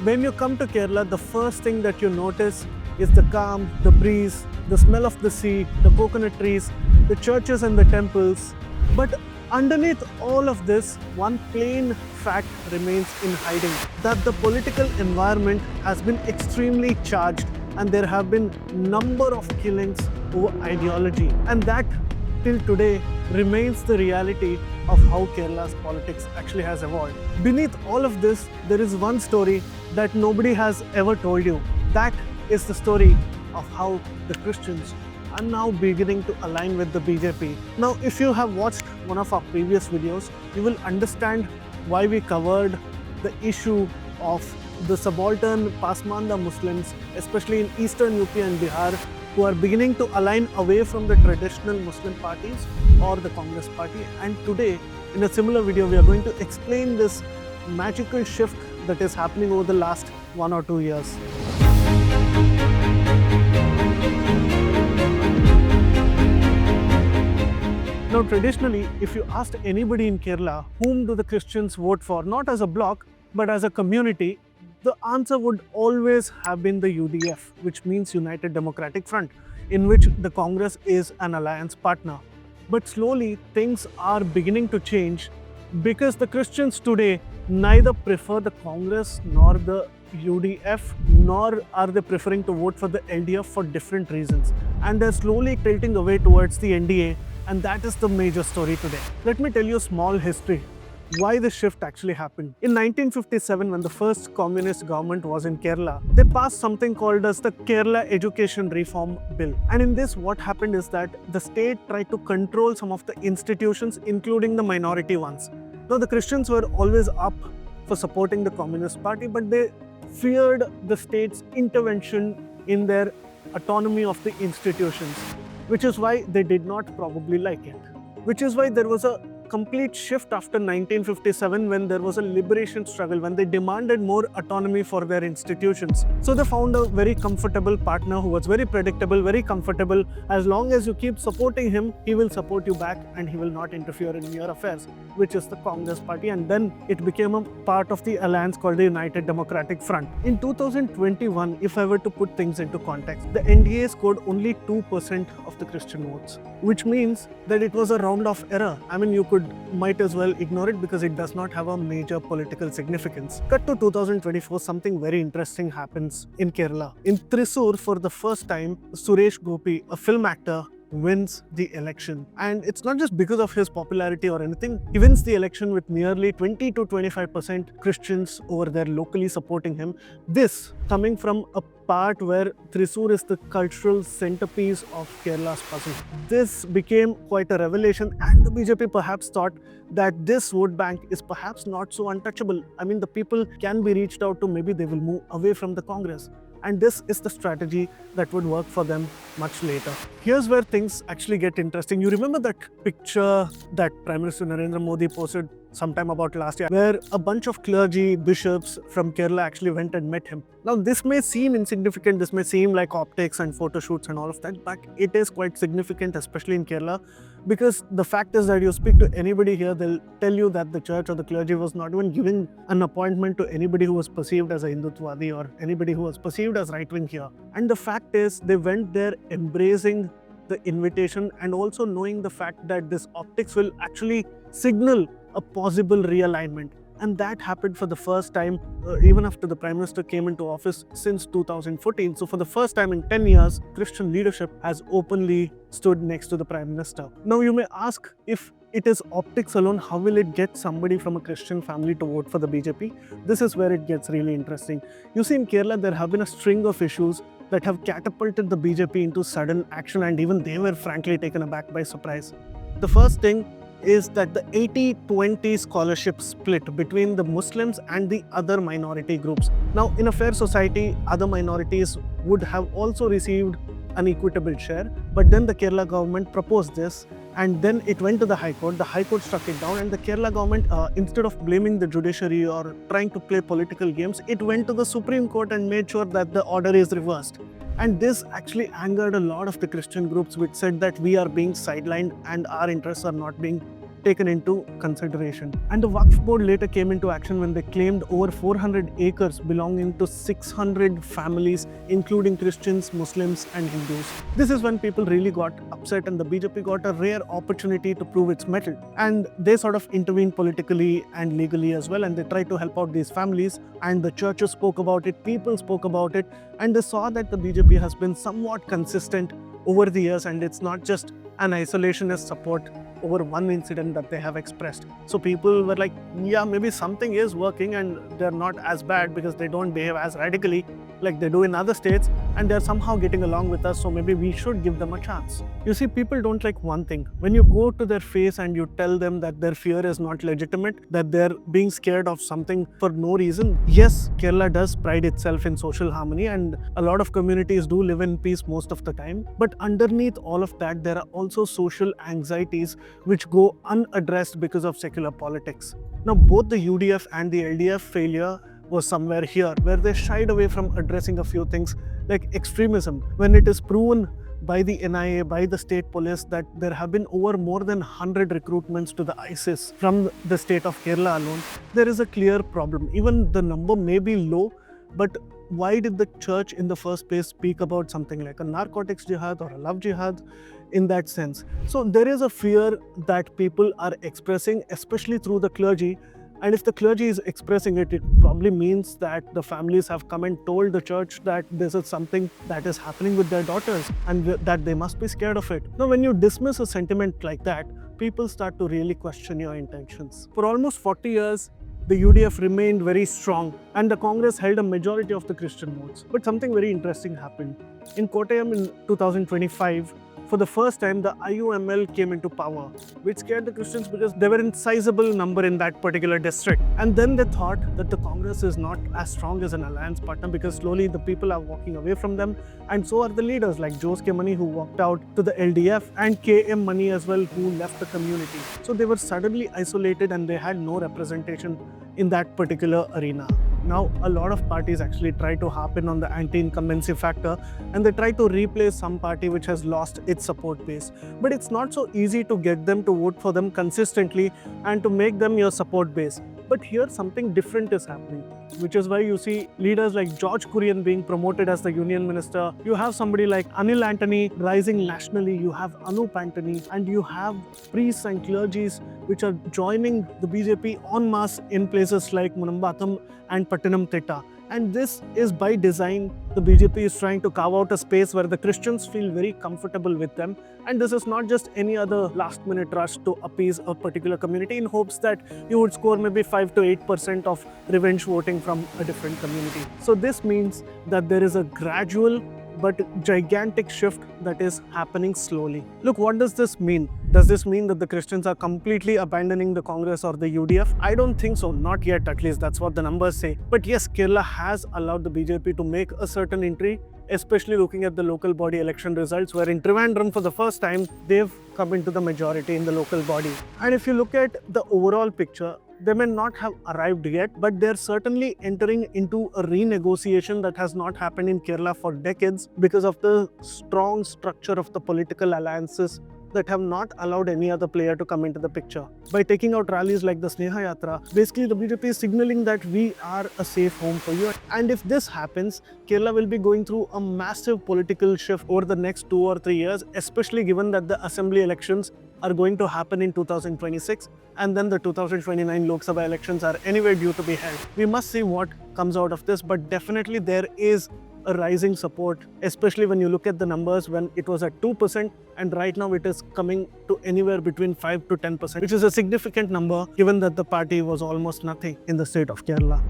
When you come to Kerala, the first thing that you notice is the calm, the breeze, the smell of the sea, the coconut trees, the churches and the temples. But underneath all of this, one plain fact remains in hiding, that the political environment has been extremely charged and there have been number of killings over ideology. And that till today remains the reality of how Kerala's politics actually has evolved. Beneath all of this, there is one story that nobody has ever told you. That is the story of how the Christians are now beginning to align with the BJP. Now, if you have watched one of our previous videos, you will understand why we covered the issue of the subaltern Pasmanda Muslims, especially in eastern UP and Bihar, who are beginning to align away from the traditional Muslim parties or the Congress party. And today, in a similar video, we are going to explain this magical shift that is happening over the last 1 or 2 years. Now, traditionally, if you asked anybody in Kerala, whom do the Christians vote for, not as a bloc, but as a community, the answer would always have been the UDF, which means United Democratic Front, in which the Congress is an alliance partner. But slowly, things are beginning to change because the Christians today neither prefer the Congress nor the UDF, nor are they preferring to vote for the LDF for different reasons. And they're slowly tilting away towards the NDA, and that is the major story today. Let me tell you a small history why this shift actually happened. In 1957, when the first communist government was in Kerala, they passed something called as the Kerala Education Reform Bill. And in this, what happened is that the state tried to control some of the institutions, including the minority ones. Now, the Christians were always up for supporting the Communist Party, but they feared the state's intervention in their autonomy of the institutions, which is why they did not probably like it. Which is why there was a complete shift after 1957 when there was a liberation struggle, when they demanded more autonomy for their institutions. So they found a very comfortable partner who was very predictable, very comfortable. As long as you keep supporting him, he will support you back and he will not interfere in your affairs, which is the Congress Party. And then it became a part of the alliance called the United Democratic Front. In 2021, if I were to put things into context, the NDA scored only 2% of the Christian votes, which means that it was a round-off error. I mean, you might as well ignore it because it does not have a major political significance. Cut to 2024, something very interesting happens in Kerala. In Thrissur, for the first time, Suresh Gopi, a film actor, wins the election. And it's not just because of his popularity or anything. He wins the election with nearly 20 to 25% Christians over there locally supporting him. This coming from a part where Thrissur is the cultural centerpiece of Kerala's puzzle. This became quite a revelation, and the BJP perhaps thought that this vote bank is perhaps not so untouchable. I mean, the people can be reached out to, maybe they will move away from the Congress. And this is the strategy that would work for them much later. Here's where things actually get interesting. You remember that picture that Prime Minister Narendra Modi posted sometime about last year, where a bunch of clergy, bishops from Kerala actually went and met him. Now, this may seem insignificant, this may seem like optics and photo shoots and all of that, but it is quite significant, especially in Kerala, because the fact is that you speak to anybody here, they'll tell you that the church or the clergy was not even giving an appointment to anybody who was perceived as a Hindutvadi or anybody who was perceived as right-wing here. And the fact is, they went there embracing the invitation and also knowing the fact that this optics will actually signal a possible realignment. And that happened for the first time, even after the Prime Minister came into office since 2014. So for the first time in 10 years, Christian leadership has openly stood next to the Prime Minister. Now you may ask, if it is optics alone, how will it get somebody from a Christian family to vote for the BJP? This is where it gets really interesting. You see, in Kerala, there have been a string of issues that have catapulted the BJP into sudden action, and even they were frankly taken aback by surprise. The first thing is that the 80-20 scholarship split between the Muslims and the other minority groups. Now, in a fair society, other minorities would have also received an equitable share, but then the Kerala government proposed this, and then it went to the High Court. The High Court struck it down, and the Kerala government, instead of blaming the judiciary or trying to play political games, it went to the Supreme Court and made sure that the order is reversed. And this actually angered a lot of the Christian groups, which said that we are being sidelined and our interests are not being taken into consideration. And the Waqf board later came into action when they claimed over 400 acres belonging to 600 families, including Christians, Muslims and Hindus. This is when people really got upset, and the BJP got a rare opportunity to prove its mettle. And they sort of intervened politically and legally as well, and they tried to help out these families, and the churches spoke about it, people spoke about it, and they saw that the BJP has been somewhat consistent over the years, and it's not just an isolationist support over one incident that they have expressed. So people were like, yeah, maybe something is working and they're not as bad because they don't behave as radically like they do in other states, and they're somehow getting along with us, so maybe we should give them a chance. You see, people don't like one thing. When you go to their face and you tell them that their fear is not legitimate, that they're being scared of something for no reason. Yes, Kerala does pride itself in social harmony, and a lot of communities do live in peace most of the time. But underneath all of that, there are also social anxieties which go unaddressed because of secular politics. Now, both the UDF and the LDF failure was somewhere here, where they shied away from addressing a few things like extremism. When it is proven by the NIA, by the state police, that there have been over more than 100 recruitments to the ISIS from the state of Kerala alone, there is a clear problem. Even the number may be low, but why did the church in the first place speak about something like a narcotics jihad or a love jihad in that sense? So there is a fear that people are expressing, especially through the clergy. And if the clergy is expressing it, it probably means that the families have come and told the church that this is something that is happening with their daughters and that they must be scared of it. Now, when you dismiss a sentiment like that, people start to really question your intentions. For almost 40 years, the UDF remained very strong and the Congress held a majority of the Christian votes. But something very interesting happened. In Kottayam in 2025, for the first time, the IUML came into power, which scared the Christians because they were in sizable number in that particular district. And then they thought that the Congress is not as strong as an alliance partner because slowly the people are walking away from them, and so are the leaders like Jose K. Mani, who walked out to the LDF, and KM Mani as well, who left the community. So they were suddenly isolated and they had no representation in that particular arena. Now, a lot of parties actually try to harp in on the anti-incumbency factor, and they try to replace some party which has lost its support base. But it's not so easy to get them to vote for them consistently and to make them your support base. But here something different is happening, which is why you see leaders like George Kurian being promoted as the union minister. You have somebody like Anil Antony rising nationally. You have Anup Antony, and you have priests and clergies which are joining the BJP en masse in places like Munambam and Pattanamthitta. And this is by design. The BJP is trying to carve out a space where the Christians feel very comfortable with them. And this is not just any other last-minute rush to appease a particular community in hopes that you would score maybe 5 to 8% of revenge voting from a different community. So this means that there is a gradual but gigantic shift that is happening slowly. Look, what does this mean? Does this mean that the Christians are completely abandoning the Congress or the UDF? I don't think so, not yet, at least that's what the numbers say. But yes, Kerala has allowed the BJP to make a certain entry, especially looking at the local body election results, where in Trivandrum for the first time, they've come into the majority in the local body. And if you look at the overall picture, they may not have arrived yet, but they're certainly entering into a renegotiation that has not happened in Kerala for decades because of the strong structure of the political alliances that have not allowed any other player to come into the picture. By taking out rallies like the Sneha Yatra, basically the BJP is signaling that we are a safe home for you. And if this happens, Kerala will be going through a massive political shift over the next 2 or 3 years, especially given that the assembly elections are going to happen in 2026, and then the 2029 Lok Sabha elections are anyway due to be held. We must see what comes out of this, but definitely there is a rising support, especially when you look at the numbers when it was at 2%, and right now it is coming to anywhere between 5 to 10%, which is a significant number given that the party was almost nothing in the state of Kerala.